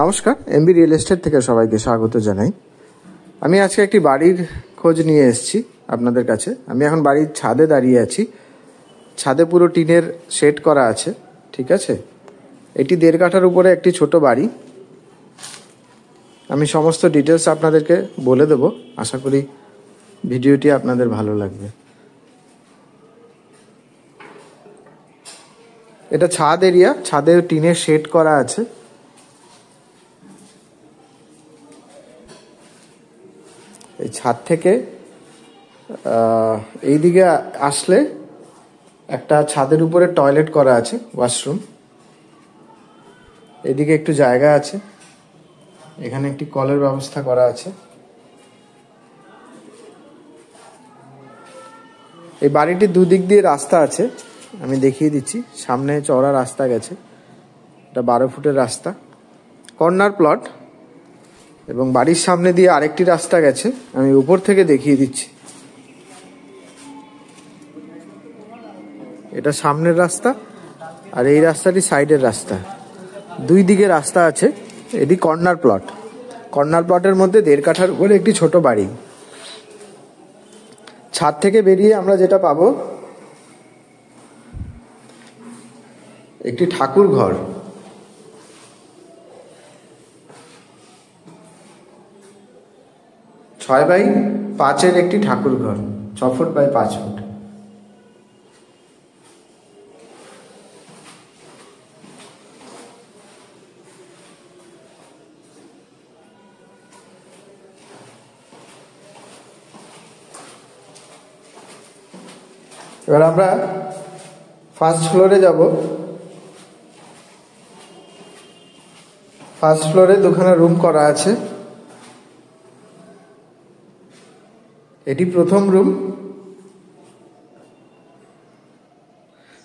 নমস্কার, MB real estate থেকে সবাইকে স্বাগত জানাই। আমি আজকে একটি বাড়ির খোঁজ নিয়ে এসেছি আপনাদের কাছে। আমি এখন বাড়ির ছাদে দাঁড়িয়ে আছি। ছাদে পুরো টিনের শেড করা আছে, ঠিক আছে। এটি 1.5 কাঠার উপরে একটি ছোট বাড়ি। আমি সমস্ত ডিটেলস আপনাদেরকে বলে দেব। আশা করি ভিডিওটি আপনাদের ভালো লাগবে। এটা ছাদ এরিয়া, ছাদে টিনের শেড করা আছে। এই ছাদ থেকে এই দিকে আসলে একটা ছাদের উপরে টয়লেট করা আছে, ওয়াশরুম। এদিকে একটু জায়গা আছে, এখানে একটি কলের ব্যবস্থা করা আছে। এই বাড়িটির দুদিক দিয়ে রাস্তা আছে, আমি দেখিয়ে দিচ্ছি। সামনে চওড়া রাস্তা গেছে, এটা 12 ফুটের রাস্তা, কর্নার প্লট। এবং বাড়ির সামনে দিয়ে আরেকটি রাস্তা গেছে, আমি উপর থেকে দেখিয়ে দিচ্ছি। এটা সামনের রাস্তা, আর এই রাস্তাটি সাইডের রাস্তা। দুই দিকে রাস্তা আছে। এটি কর্নার প্লট। কর্নার প্লটের মধ্যে 1.5 কাঠার উপরে একটি ছোট বাড়ি। ছাদ থেকে বেরিয়ে আমরা যেটা পাবো, একটি ঠাকুর ঘর। ছয় বাই 5-এর একটি ঠাকুর ঘর, 6 ফুট বাই 5 ফুট। এবার আমরা ফার্স্ট ফ্লোরে যাব। ফার্স্ট ফ্লোরে 2খানা রুম করা আছে। এটি প্রথম রুম।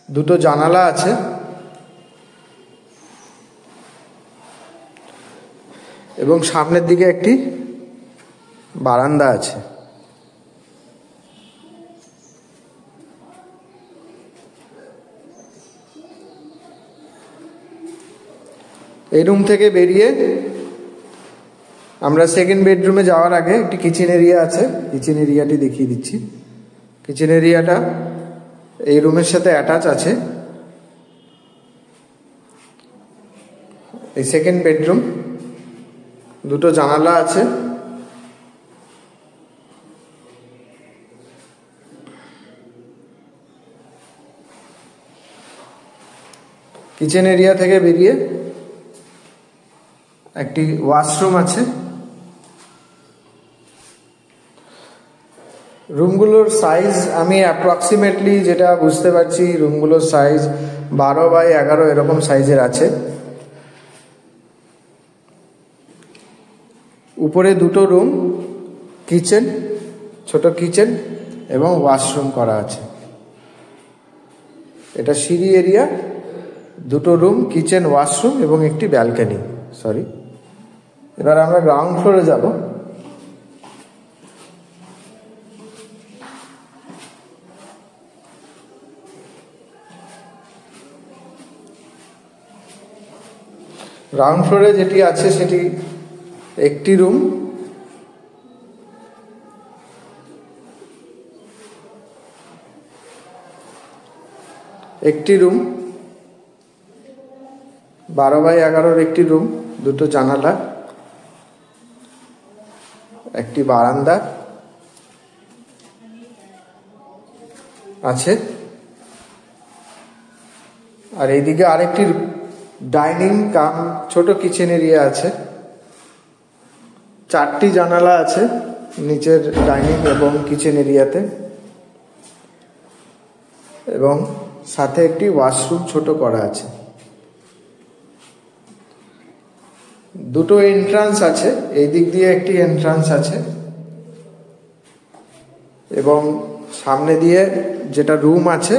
2টো জানালা আছে। এবং সামনের দিকে একটি বারান্দা আছে। এই রুম থেকে বেরিয়ে আমরা সেকেন্ড বেডরুমে যাওয়ার আগে একটি কিচেন এরিয়া আছে, কিচেন এরিয়াটি দেখিয়ে দিচ্ছি। কিচেন এরিয়াটা এই রুমের সাথে অ্যাটাচ আছে। এই সেকেন্ড বেডরুম, 2টো জানালা আছে। কিচেন এরিয়া থেকে বেরিয়ে একটি ওয়াশরুম আছে। রুমগুলোর সাইজ আমি অ্যাপ্রক্সিমেটলি যেটা বুঝতে পারছি, রুমগুলোর সাইজ 12 বাই 11 এরকম সাইজের আছে। উপরে 2টো রুম, কিচেন, ছোট কিচেন এবং ওয়াশরুম করা আছে। এটা সিঁড়ি এরিয়া, 2টো রুম, কিচেন, ওয়াশরুম এবং একটি ব্যালকনি। সরি, এবার আমরা গ্রাউন্ড ফ্লোরে যাব। গ্রাউন্ড ফ্লোরে যেটি আছে সেটি একটি রুম, একটি রুম, 12 বাই 11-এর একটি রুম, 2টো জানালা, একটি বারান্দা আছে। আর এইদিকে আরেকটি ডাইনিং কাম ছোট কিচেন এরিয়া আছে। 4টি জানালা আছে নিচের ডাইনিং এবং কিচেন এরিয়াতে, এবং সাথে একটি ওয়াশরুম ছোট করা আছে। 2টো এন্ট্রান্স আছে, এই দিক দিয়ে একটি এন্ট্রান্স আছে এবং সামনে দিয়ে যেটা রুম আছে,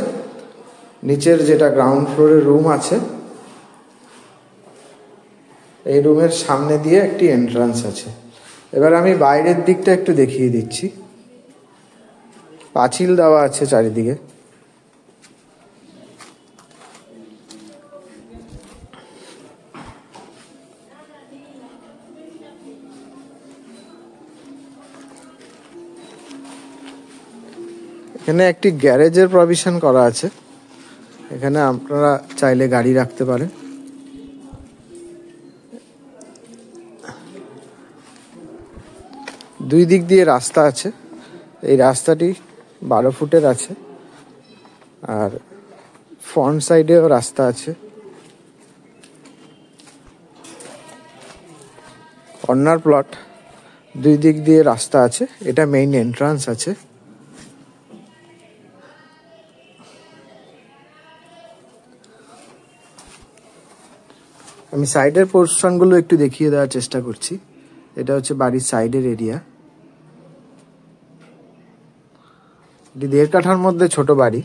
নিচের যেটা গ্রাউন্ড ফ্লোরে রুম আছে, এই রুমের সামনে দিয়ে একটি এন্ট্রান্স আছে। এবার আমি বাইরের দিকটা একটু দেখিয়ে দিচ্ছি। পাঁচিল দেওয়া আছে চারিদিকে। এখানে একটি গ্যারেজের প্রভিশন করা আছে, এখানে আপনারা চাইলে গাড়ি রাখতে পারেন। দুই দিক দিয়ে রাস্তা আছে, এই রাস্তাটি 12 ফুটের আছে, আর ফ্রন্ট সাইডেও রাস্তা আছে। কর্নার প্লট, দুই দিক দিয়ে রাস্তা আছে, এটা মেইন এন্ট্রান্স আছে। আমি সাইডের পোর্শনগুলো একটু দেখিয়ে দেওয়ার চেষ্টা করছি। এটা হচ্ছে বাড়ির সাইডের এরিয়া। এটি 1.5 কাঠার মধ্যে ছোট বাড়ি।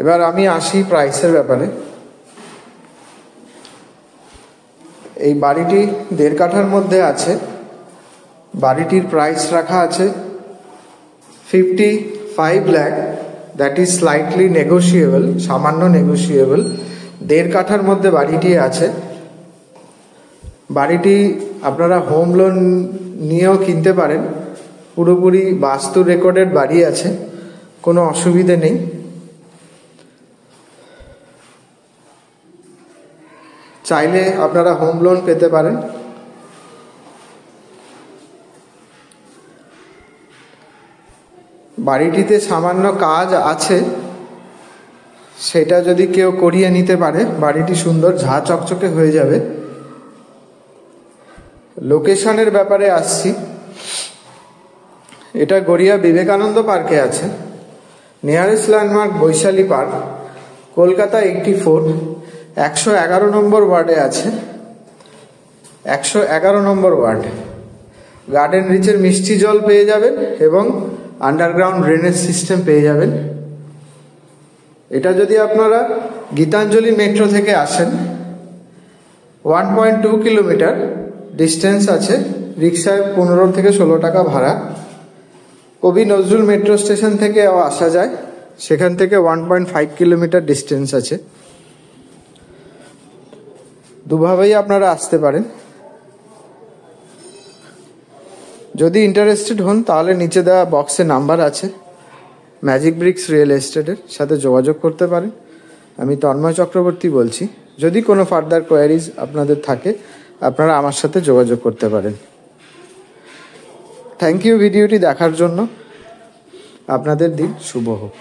এবার আমি আসি প্রাইসের ব্যাপারে। এই বাড়িটি 1.5 কাঠার মধ্যে আছে। বাড়িটির প্রাইস রাখা আছে 55 lakh, that is slightly negotiable, সামান্য নেগোশিয়েবল। 1.5 কাঠার মধ্যে বাড়িটি আছে। বাড়িটি আপনারা হোম লোন নিয়েও কিনতে পারেন, পুরোপুরি বাস্তু রেকর্ডেড বাড়ি আছে, কোনো অসুবিধে নেই। চাইলে আপনারা হোম লোন পেতে পারেন। বাড়িটিতে সামান্য কাজ আছে, সেটা যদি কেউ করিয়ে নিতে পারে বাড়িটি সুন্দর ঝা চকচকে হয়ে যাবে। লোকেশনের ব্যাপারে আসছি। এটা গড়িয়া বিবেকানন্দ পার্কে আছে। Nearest landmark Baishali park, Kolkata 84, 111 number ওয়ার্ডে আছে। 111 নম্বর ওয়ার্ড। গার্ডেন রিচের মিষ্টি জল পেয়ে যাবেন এবং আন্ডারগ্রাউন্ড ড্রেনেজ সিস্টেম পেয়ে যাবেন। এটা যদি আপনারা গীতাঞ্জলি মেট্রো থেকে আসেন, 1.2 কিলোমিটার ডিস্টেন্স আছে। রিক্সায় 15 থেকে 16 টাকা ভাড়া। কবি নজরুল মেট্রো স্টেশন থেকেও আসা যায়, সেখান থেকে 1.5 কিলোমিটার ডিস্টেন্স আছে। দুভাবেই আপনারা আসতে পারেন। যদি ইন্টারেস্টেড হন তাহলে নিচে দেওয়া বক্সে নাম্বার আছে, ম্যাজিক ব্রিক্স রিয়েল এস্টেটের সাথে যোগাযোগ করতে পারেন। আমি তন্ময় চক্রবর্তী বলছি। যদি কোনো ফার্দার কোয়ারিজ আপনাদের থাকে আপনারা আমার সাথে যোগাযোগ করতে পারেন। থ্যাংক ইউ ভিডিওটি দেখার জন্য। আপনাদের দিন শুভ হোক।